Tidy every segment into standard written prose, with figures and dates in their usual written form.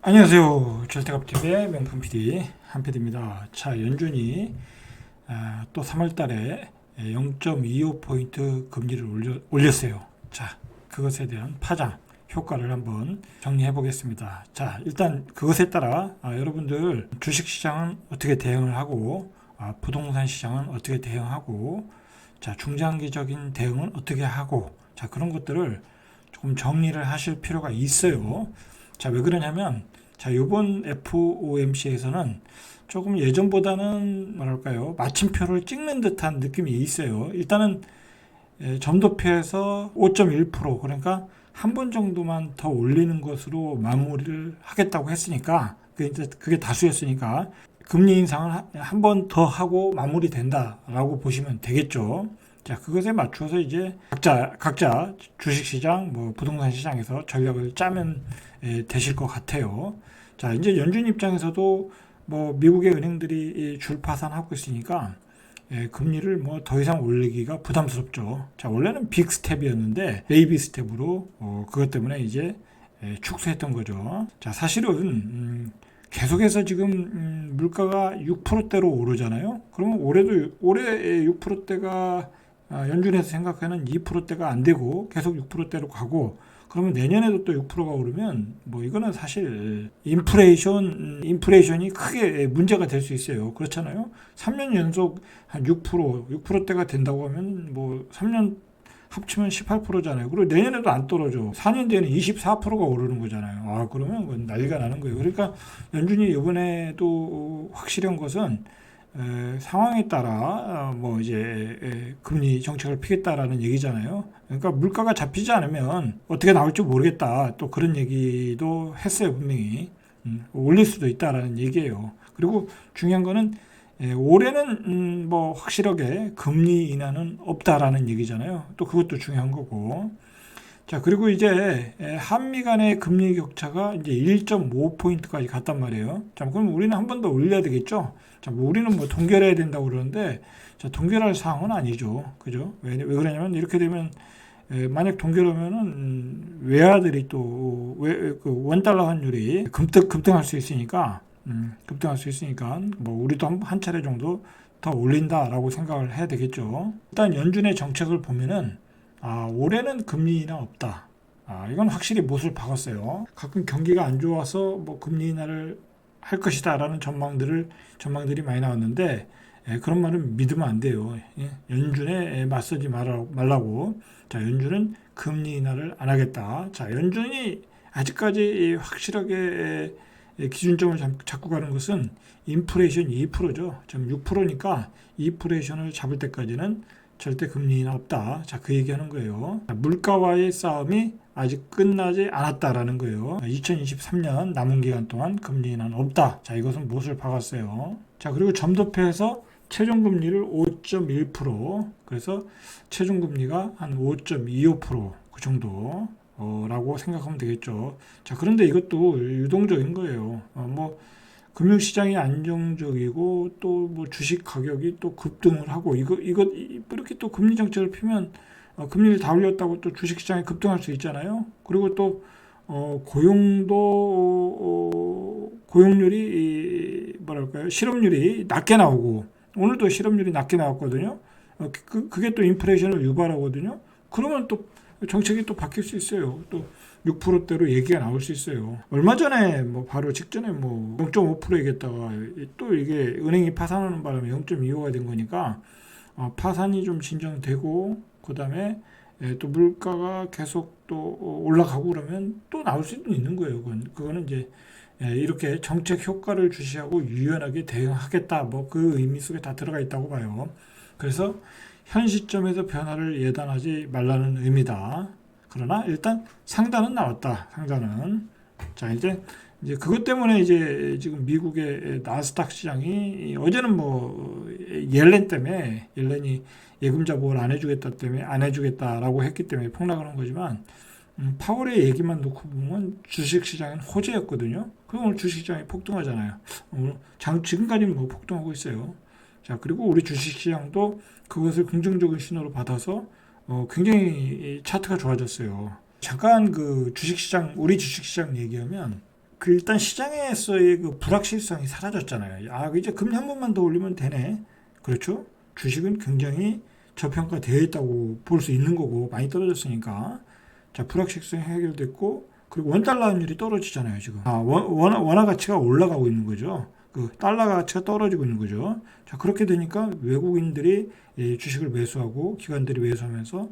안녕하세요. 절대값TV의 명품 PD 한PD입니다. 자, 연준이 또 3월달에 0.25포인트 금리를 올렸어요. 자, 그것에 대한 파장 효과를 한번 정리해 보겠습니다. 자, 일단 그것에 따라 여러분들 주식시장은 어떻게 대응을 하고 부동산 시장은 어떻게 대응하고, 자, 중장기적인 대응은 어떻게 하고, 자, 그런 것들을 조금 정리를 하실 필요가 있어요. 자, 왜 그러냐면, 자, 이번 FOMC에서는 조금 예전보다는 뭐랄까요, 마침표를 찍는 듯한 느낌이 있어요. 일단은 점도표에서 5.1%, 그러니까 한 번 정도만 더 올리는 것으로 마무리를 하겠다고 했으니까, 그게 다수였으니까 금리 인상을 한 번 더 하고 마무리된다라고 보시면 되겠죠. 자, 그것에 맞춰서 이제 각자 주식시장, 뭐 부동산 시장에서 전략을 짜면 되실 것 같아요. 자, 이제 연준 입장에서도 뭐 미국의 은행들이 줄파산하고 있으니까 금리를 뭐 더 이상 올리기가 부담스럽죠. 자, 원래는 빅 스텝이었는데 베이비 스텝으로 그것 때문에 이제 축소했던 거죠. 자, 사실은 계속해서 지금 물가가 6%대로 오르잖아요. 그러면 올해 6%대가 연준에서 생각하는 2%대가 안 되고 계속 6%대로 가고, 그러면 내년에도 또 6%가 오르면 뭐 이거는 사실 인플레이션이 크게 문제가 될 수 있어요. 그렇잖아요. 3년 연속 한 6%대가 된다고 하면 뭐 3년 합치면 18%잖아요. 그리고 내년에도 안 떨어져. 4년 뒤에는 24%가 오르는 거잖아요. 그러면 그건 난리가 나는 거예요. 그러니까 연준이 이번에도 확실한 것은 상황에 따라 뭐 이제 금리 정책을 피겠다라는 얘기잖아요. 그러니까 물가가 잡히지 않으면 어떻게 나올지 모르겠다. 또 그런 얘기도 했어요, 분명히. 올릴 수도 있다라는 얘기예요. 그리고 중요한 거는 올해는 뭐 확실하게 금리 인하는 없다라는 얘기잖아요. 또 그것도 중요한 거고. 자, 그리고 이제 한미 간의 금리 격차가 이제 1.5포인트까지 갔단 말이에요. 자, 그럼 우리는 한 번 더 올려야 되겠죠? 자, 뭐 우리는 뭐 동결해야 된다고 그러는데, 자, 동결할 사항은 아니죠. 그죠? 왜 그러냐면, 이렇게 되면, 만약 동결하면은, 외화들이 또, 그 원달러 환율이 급등할 수 있으니까, 급등할 수 있으니까, 뭐, 우리도 한 차례 정도 더 올린다라고 생각을 해야 되겠죠. 일단 연준의 정책을 보면은, 올해는 금리 인하 없다. 이건 확실히 못을 박았어요. 가끔 경기가 안 좋아서 뭐 금리 인하를 할 것이다라는 전망들이 많이 나왔는데, 그런 말은 믿으면 안 돼요. 연준에 맞서지 말라고. 자, 연준은 금리 인하를 안 하겠다. 자, 연준이 아직까지 확실하게 기준점을 잡고 가는 것은 인플레이션 2%죠. 지금 6%니까 인플레이션을 잡을 때까지는 절대 금리 인하 없다. 자, 그 얘기하는 거예요. 물가와의 싸움이 아직 끝나지 않았다라는 거예요. 2023년 남은 기간 동안 금리 인하는 없다. 자, 이것은 못을 박았어요. 자, 그리고 점도표에서 최종금리를 5.1%, 그래서 최종금리가 한 5.25%그 정도 라고 생각하면 되겠죠. 자, 그런데 이것도 유동적인 거예요. 뭐 금융시장이 안정적이고 또 뭐 주식 가격이 또 급등을 하고, 이렇게 또 금리 정책을 피면 금리를 다 올렸다고 또 주식시장이 급등할 수 있잖아요. 그리고 또 고용률이 뭐랄까요, 실업률이 낮게 나오고, 오늘도 실업률이 낮게 나왔거든요. 그게 또 인플레이션을 유발하거든요. 그러면 또 정책이 또 바뀔 수 있어요. 또 6%대로 얘기가 나올 수 있어요. 얼마 전에 뭐 바로 직전에 뭐 0.5% 얘기했다가 또 이게 은행이 파산하는 바람에 0.25가 된 거니까, 파산이 좀 진정되고, 그다음에 또 물가가 계속 또 올라가고 그러면 또 나올 수도 있는 거예요. 그거는 이제 이렇게 정책 효과를 주시하고 유연하게 대응하겠다, 뭐 그 의미 속에 다 들어가 있다고 봐요. 그래서 현 시점에서 변화를 예단하지 말라는 의미다. 그러나 일단 상단은 나왔다. 상단은. 자, 이제 그것 때문에 이제 지금 미국의 나스닥 시장이 어제는 뭐 옐렌이 예금자 보호를 안 해주겠다 때문에 안 해주겠다라고 했기 때문에 폭락을 한 거지만, 파월의 얘기만 놓고 보면 주식시장은 호재였거든요. 그럼 오늘 주식시장이 폭등하잖아요. 지금까지는 뭐 폭등하고 있어요. 자, 그리고 우리 주식시장도 그것을 긍정적인 신호로 받아서 굉장히 차트가 좋아졌어요. 잠깐 그 우리 주식시장 얘기하면, 그 일단 시장에서의 그 불확실성이 사라졌잖아요. 아, 이제 금리 한 번만 더 올리면 되네. 그렇죠? 주식은 굉장히 저평가되어 있다고 볼 수 있는 거고, 많이 떨어졌으니까. 자, 불확실성이 해결됐고, 그리고 원달러 환율이 떨어지잖아요, 지금. 아, 원화 가치가 올라가고 있는 거죠. 그 달러 가치가 떨어지고 있는 거죠. 자, 그렇게 되니까 외국인들이 주식을 매수하고 기관들이 매수하면서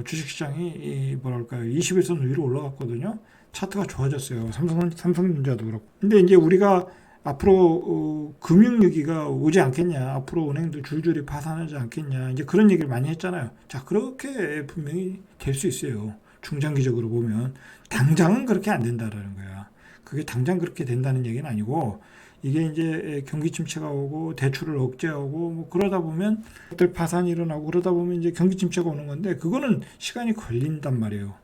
주식시장이 뭐랄까요, 21선 위로 올라갔거든요. 차트가 좋아졌어요. 삼성전자도 그렇고. 근데 이제 우리가 앞으로 금융위기가 오지 않겠냐, 앞으로 은행도 줄줄이 파산하지 않겠냐, 이제 그런 얘기를 많이 했잖아요. 자, 그렇게 분명히 될 수 있어요. 중장기적으로 보면 당장은 그렇게 안 된다라는 거야. 그게 당장 그렇게 된다는 얘기는 아니고, 이게 이제 경기 침체가 오고 대출을 억제하고 뭐 그러다 보면 들 파산이 일어나고 그러다 보면 이제 경기 침체가 오는 건데, 그거는 시간이 걸린단 말이에요.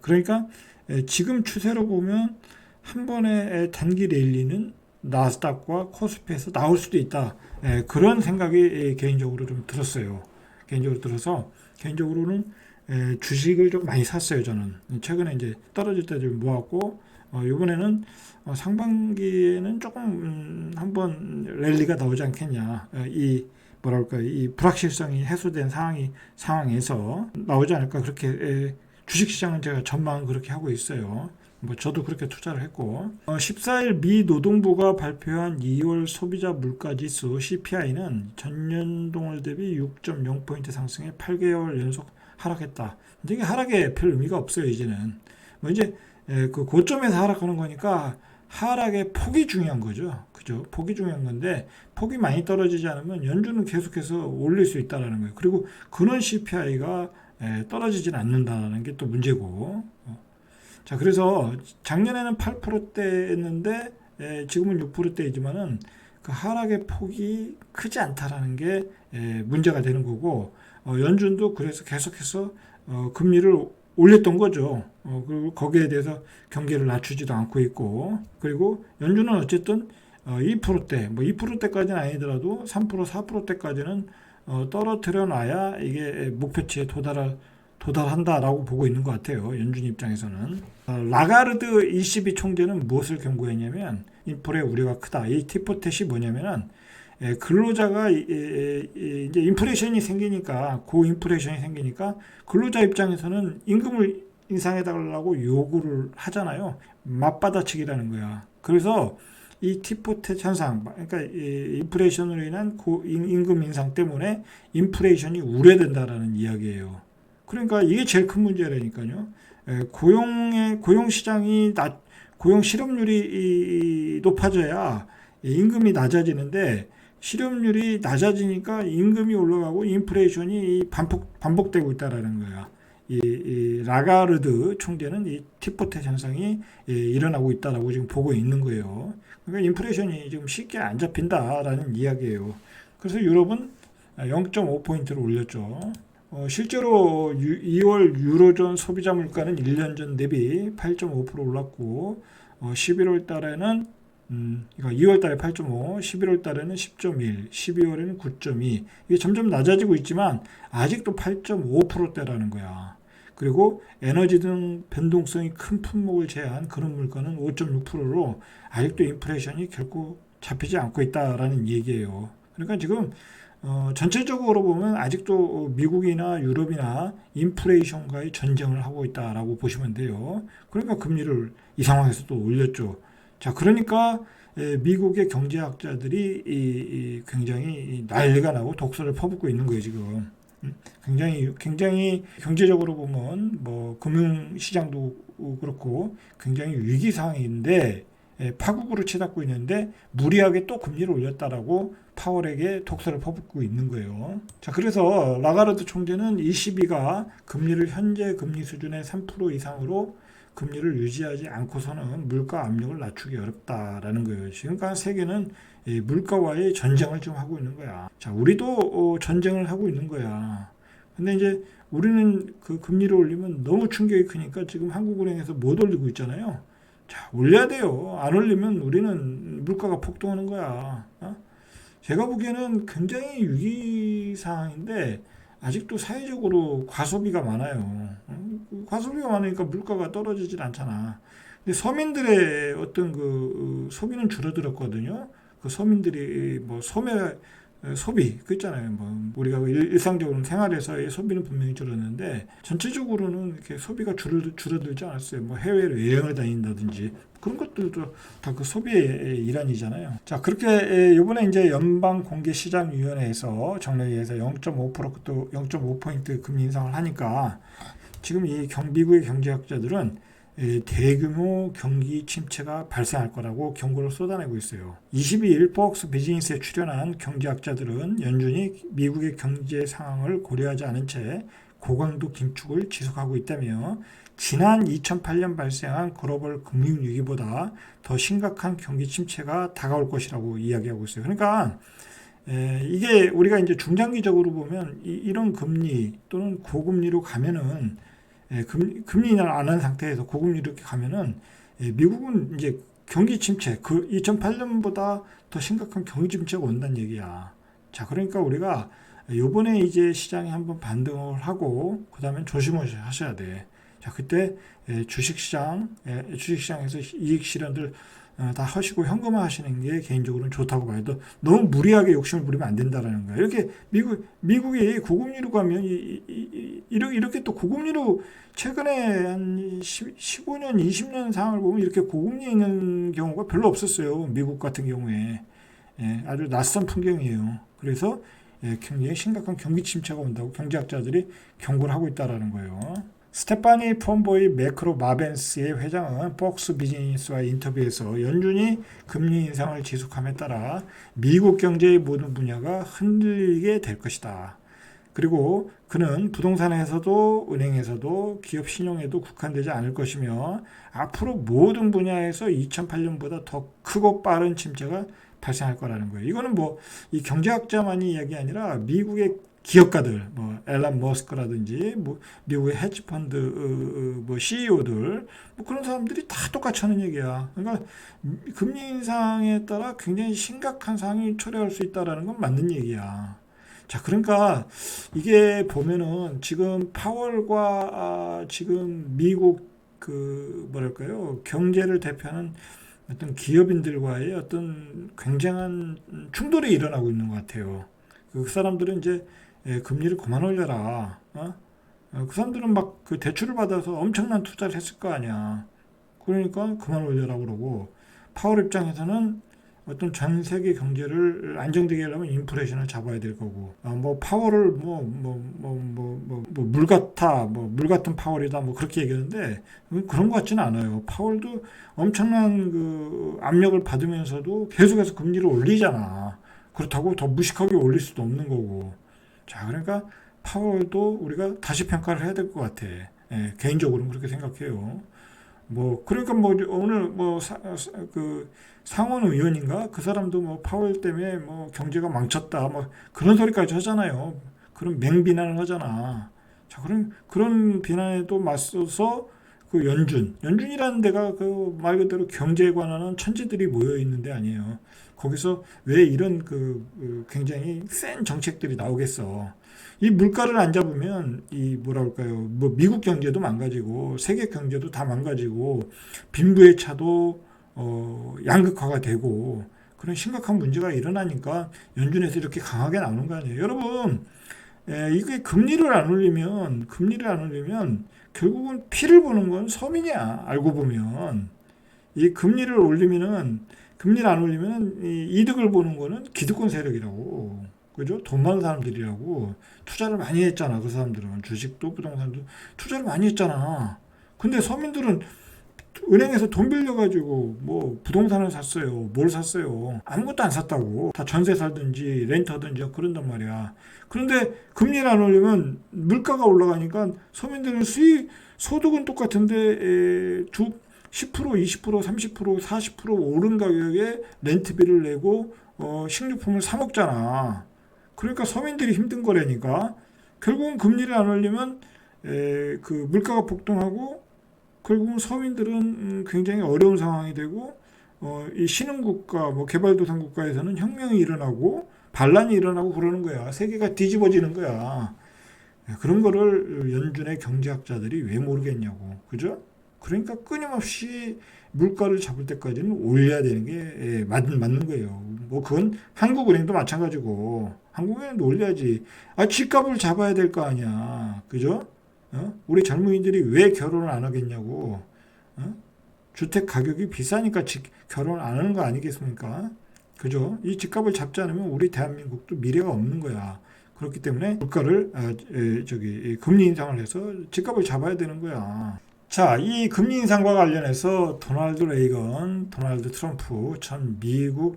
그러니까 지금 추세로 보면 한 번에 단기 랠리는 나스닥과 코스피에서 나올 수도 있다. 그런 생각이 개인적으로 좀 들었어요. 개인적으로 들어서 개인적으로는 주식을 좀 많이 샀어요. 저는 최근에 이제 떨어질 때 좀 모았고, 이번에는 상반기에는 조금 한번 랠리가 나오지 않겠냐. 이 뭐랄까, 이 불확실성이 해소된 상황에서 나오지 않을까, 그렇게 주식시장은 제가 전망은 그렇게 하고 있어요. 뭐 저도 그렇게 투자를 했고, 14일 미 노동부가 발표한 2월 소비자 물가지수 CPI는 전년 동월 대비 6.0포인트 상승해 8개월 연속 하락했다. 근데 이게 하락에 별 의미가 없어요, 이제는. 뭐 이제 그 고점에서 하락하는 거니까 하락의 폭이 중요한 거죠. 그죠? 폭이 중요한 건데, 폭이 많이 떨어지지 않으면 연준은 계속해서 올릴 수 있다라는 거예요. 그리고 근원 CPI가 떨어지진 않는다는 게 또 문제고. 자, 그래서 작년에는 8%대였는데 지금은 6%대이지만은 그 하락의 폭이 크지 않다라는 게 문제가 되는 거고, 연준도 그래서 계속해서 금리를 올렸던 거죠. 그리고 거기에 대해서 경계를 낮추지도 않고 있고, 그리고 연준은 어쨌든 2%대, 뭐 2%대까지는 아니더라도 3%, 4%대까지는 떨어뜨려 놔야 이게 목표치에 도달한다라고 보고 있는 것 같아요. 연준 입장에서는. 라가르드 ECB 총재는 무엇을 경고했냐면, 인플레 우려가 크다. 이 티포텟이 뭐냐면은 근로자가 이제 인플레이션이 생기니까, 고인플레이션이 생기니까 근로자 입장에서는 임금을 인상해 달라고 요구를 하잖아요. 맞받아치기라는 거야. 그래서 이 티포텟 현상, 그러니까 인플레이션으로 인한 임금 인상 때문에 인플레이션이 우려된다라는 이야기예요. 그러니까 이게 제일 큰 문제라니까요. 고용 시장이 고용 실업률이 높아져야 임금이 낮아지는데, 실업률이 낮아지니까 임금이 올라가고 인플레이션이 반복되고 있다라는 거야. 이 라가르드 총재는 이 티포텟 현상이 일어나고 있다라고 지금 보고 있는 거예요. 그러니까 인플레이션이 지금 쉽게 안 잡힌다라는 이야기예요. 그래서 유럽은 0.5포인트를 올렸죠. 실제로 2월 유로존 소비자 물가는 1년 전 대비 8.5% 올랐고, 11월 달에는 그러니까 2월 달에 8.5, 11월 달에는 10.1, 12월에는 9.2. 이게 점점 낮아지고 있지만 아직도 8.5%대라는 거야. 그리고 에너지 등 변동성이 큰 품목을 제한 그런 물가는 5.6%로 아직도 인플레이션이 결코 잡히지 않고 있다라는 얘기예요. 그러니까 지금 전체적으로 보면 아직도 미국이나 유럽이나 인플레이션과의 전쟁을 하고 있다라고 보시면 돼요. 그러니까 금리를 이 상황에서 또 올렸죠. 자, 그러니까 미국의 경제학자들이 굉장히 난리가 나고 독서를 퍼붓고 있는 거예요, 지금. 굉장히 경제적으로 보면 뭐 금융시장도 그렇고 굉장히 위기 상황인데, 파국으로 치닫고 있는데 무리하게 또 금리를 올렸다라고 파월에게 독서를 퍼붓고 있는 거예요. 자, 그래서 라가르드 총재는 ECB가 금리를 현재 금리 수준의 3% 이상으로 금리를 유지하지 않고서는 물가 압력을 낮추기 어렵다라는 거예요. 지금까지 세계는 물가와의 전쟁을 지금 하고 있는 거야. 자, 우리도 전쟁을 하고 있는 거야. 근데 이제 우리는 그 금리를 올리면 너무 충격이 크니까 지금 한국은행에서 못 올리고 있잖아요. 자, 올려야 돼요. 안 올리면 우리는 물가가 폭등하는 거야. 제가 보기에는 굉장히 위기 상황인데 아직도 사회적으로 과소비가 많아요. 과소비가 많으니까 물가가 떨어지질 않잖아. 근데 서민들의 어떤 소비는 줄어들었거든요. 그 서민들이 뭐 소비 그 있잖아요. 뭐 우리가 일상적으로 생활에서의 소비는 분명히 줄었는데 전체적으로는 이렇게 소비가 줄어들지 않았어요. 뭐 해외로 여행을 다닌다든지 그런 것들도 다 그 소비의 일환이잖아요. 자, 그렇게 이번에 이제 연방공개시장위원회에서 정례위에서 0.5%또 0.5포인트 금리 인상을 하니까 지금 미국의 경제학자들은 대규모 경기 침체가 발생할 거라고 경고를 쏟아내고 있어요. 22일 폭스 비즈니스에 출연한 경제학자들은 연준이 미국의 경제 상황을 고려하지 않은 채 고강도 긴축을 지속하고 있다며 지난 2008년 발생한 글로벌 금융위기보다 더 심각한 경기 침체가 다가올 것이라고 이야기하고 있어요. 그러니까 이게 우리가 이제 중장기적으로 보면 이런 금리 또는 고금리로 가면은 금리 인하를 안 한 상태에서 고금리로 이렇게 가면은 미국은 이제 경기 침체, 그 2008년보다 더 심각한 경기 침체가 온다는 얘기야. 자, 그러니까 우리가 요번에 이제 시장이 한번 반등을 하고 그다음에 조심을 하셔야 돼. 자, 그때 주식시장에서 이익 실현들 다 하시고 현금화 하시는 게 개인적으로는 좋다고 봐요. 너무 무리하게 욕심을 부리면 안 된다라는 거예요. 이렇게 미국이 고금리로 가면 이렇게 또 고금리로 최근에 한 15년, 20년 상황을 보면 이렇게 고금리 있는 경우가 별로 없었어요. 미국 같은 경우에. 아주 낯선 풍경이에요. 그래서 굉장히 심각한 경기 침체가 온다고 경제학자들이 경고를 하고 있다라는 거예요. 스테파니 폼보이 매크로 마벤스의 회장은 폭스 비즈니스와의 인터뷰에서 연준이 금리 인상을 지속함에 따라 미국 경제의 모든 분야가 흔들리게 될 것이다. 그리고 그는 부동산에서도 은행에서도 기업 신용에도 국한되지 않을 것이며 앞으로 모든 분야에서 2008년보다 더 크고 빠른 침체가 발생할 거라는 거예요. 이거는 뭐 이 경제학자만이 이야기 아니라 미국의 기업가들, 뭐 앨런 머스크라든지 뭐 미국의 헤지펀드 뭐 CEO들 뭐 그런 사람들이 다 똑같이 하는 얘기야. 그러니까 금리 인상에 따라 굉장히 심각한 상황이 초래할 수 있다라는 건 맞는 얘기야. 자, 그러니까 이게 보면은 지금 파월과 지금 미국 뭐랄까요 경제를 대표하는 어떤 기업인들과의 어떤 굉장한 충돌이 일어나고 있는 것 같아요. 그 사람들은 이제 금리를 그만 올려라. 그 사람들은 막 그 대출을 받아서 엄청난 투자를 했을 거 아니야. 그러니까 그만 올려라 그러고 파월 입장에서는 어떤 전 세계 경제를 안정되게 하려면 인플레이션을 잡아야 될 거고 뭐 파월을 물 같은 파월이다 뭐 그렇게 얘기하는데 그런 것 같지는 않아요. 파월도 엄청난 그 압력을 받으면서도 계속해서 금리를 올리잖아. 그렇다고 더 무식하게 올릴 수도 없는 거고. 자, 그러니까 파월도 우리가 다시 평가를 해야 될 것 같아. 개인적으로는 그렇게 생각해요. 뭐 그러니까 뭐 오늘 그 상원 의원인가 그 사람도 뭐 파월 때문에 뭐 경제가 망쳤다 뭐 그런 소리까지 하잖아요. 그런 맹비난을 하잖아. 자, 그런 비난에도 맞서서 그 연준이라는 데가 그 말 그대로 경제에 관한 천재들이 모여 있는 데 아니에요. 거기서 왜 이런 굉장히 센 정책들이 나오겠어. 이 물가를 안 잡으면 이 뭐라 그럴까요? 뭐 미국 경제도 망가지고 세계 경제도 다 망가지고 빈부의 차도 양극화가 되고 그런 심각한 문제가 일어나니까 연준에서 이렇게 강하게 나오는 거 아니에요. 여러분, 이게 금리를 안 올리면 결국은 피를 보는 건 서민이야. 알고 보면 이 금리를 안 올리면 이 이득을 보는 거는 기득권 세력이라고. 그죠? 돈 많은 사람들이라고 투자를 많이 했잖아. 그 사람들은 주식도 부동산도 투자를 많이 했잖아. 근데 서민들은 은행에서 돈 빌려가지고 뭐 부동산을 샀어요. 뭘 샀어요? 아무것도 안 샀다고. 다 전세 살든지 렌트하든지 그런단 말이야. 그런데 금리를 안 올리면 물가가 올라가니까 서민들은 소득은 똑같은데 10%, 20%, 30%, 40% 오른 가격에 렌트비를 내고 식료품을 사 먹잖아. 그러니까 서민들이 힘든 거라니까. 결국은 금리를 안 올리면 그 물가가 폭등하고 결국은 서민들은 굉장히 어려운 상황이 되고 이 신흥국가, 뭐 개발도상 국가에서는 혁명이 일어나고 반란이 일어나고 그러는 거야. 세계가 뒤집어지는 거야. 그런 거를 연준의 경제학자들이 왜 모르겠냐고. 그죠? 그러니까 끊임없이 물가를 잡을 때까지는 올려야 되는 게 맞는 거예요. 뭐 그건 한국은행도 마찬가지고 한국은행도 올려야지. 집값을 잡아야 될 거 아니야. 그죠? 우리 젊은이들이 왜 결혼을 안 하겠냐고. 주택 가격이 비싸니까 결혼을 안 하는 거 아니겠습니까? 그죠? 이 집값을 잡지 않으면 우리 대한민국도 미래가 없는 거야. 그렇기 때문에 물가를 금리 인상을 해서 집값을 잡아야 되는 거야. 자, 이 금리 인상과 관련해서 도널드 트럼프 전 미국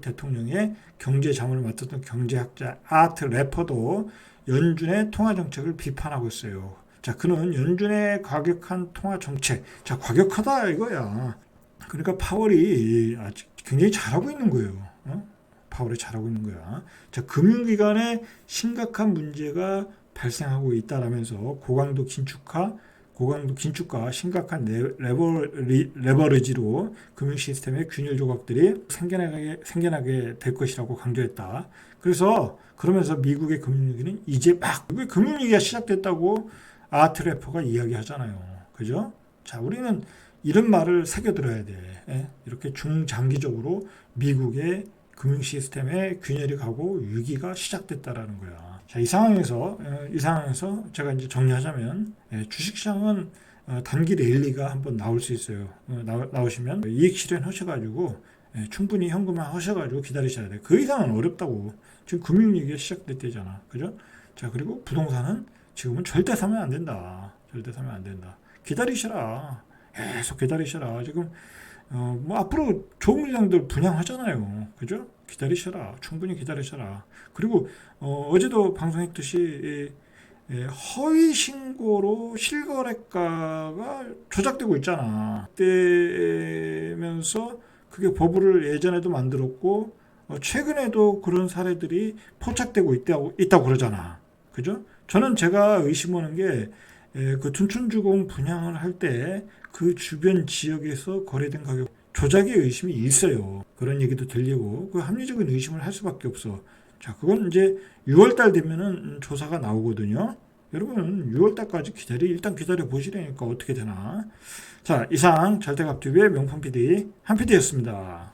대통령의 경제 자문을 맡았던 경제학자 아트 래퍼도 연준의 통화 정책을 비판하고 있어요. 자, 그는 연준의 과격한 통화 정책, 자, 과격하다 이거야. 그러니까 파월이 굉장히 잘하고 있는 거예요. 파월이 잘하고 있는 거야. 자, 금융기관에 심각한 문제가 발생하고 있다라면서 고강도 긴축과 심각한 레버리지로 금융 시스템의 균열 조각들이 생겨나게 될 것이라고 강조했다. 그러면서 미국의 금융위기는 이제 막 금융위기가 시작됐다고 아트 래퍼가 이야기하잖아요. 그죠? 자, 우리는 이런 말을 새겨들어야 돼. 이렇게 중장기적으로 미국의 금융 시스템에 균열이 가고 위기가 시작됐다라는 거야. 자, 이 상황에서 제가 이제 정리하자면 주식시장은 단기 랠리가 한번 나올 수 있어요. 나오시면 이익 실현하셔가지고 충분히 현금화 하셔가지고 기다리셔야 돼. 그 이상은 어렵다고. 지금 금융위기가 시작됐대잖아. 그죠? 자, 그리고 부동산은 지금은 절대 사면 안 된다. 절대 사면 안 된다. 기다리셔라. 계속 기다리셔라. 지금 뭐 앞으로 좋은 물량들 분양하잖아요. 그죠? 기다리셔라. 충분히 기다리셔라. 그리고 어제도 방송했듯이 허위 신고로 실거래가가 조작되고 있잖아. 그때면서 그게 버블을 예전에도 만들었고 최근에도 그런 사례들이 포착되고 있다고 그러잖아. 그죠? 저는 제가 의심하는 게 그 둔촌주공 분양을 할 때 그 주변 지역에서 거래된 가격 조작의 의심이 있어요. 그런 얘기도 들리고 그 합리적인 의심을 할 수밖에 없어. 자, 그건 이제 6월달 되면은 조사가 나오거든요. 여러분 6월달까지 일단 기다려 보시라니까 어떻게 되나. 자, 이상 잘때갑TV의 명품 PD 한 PD였습니다.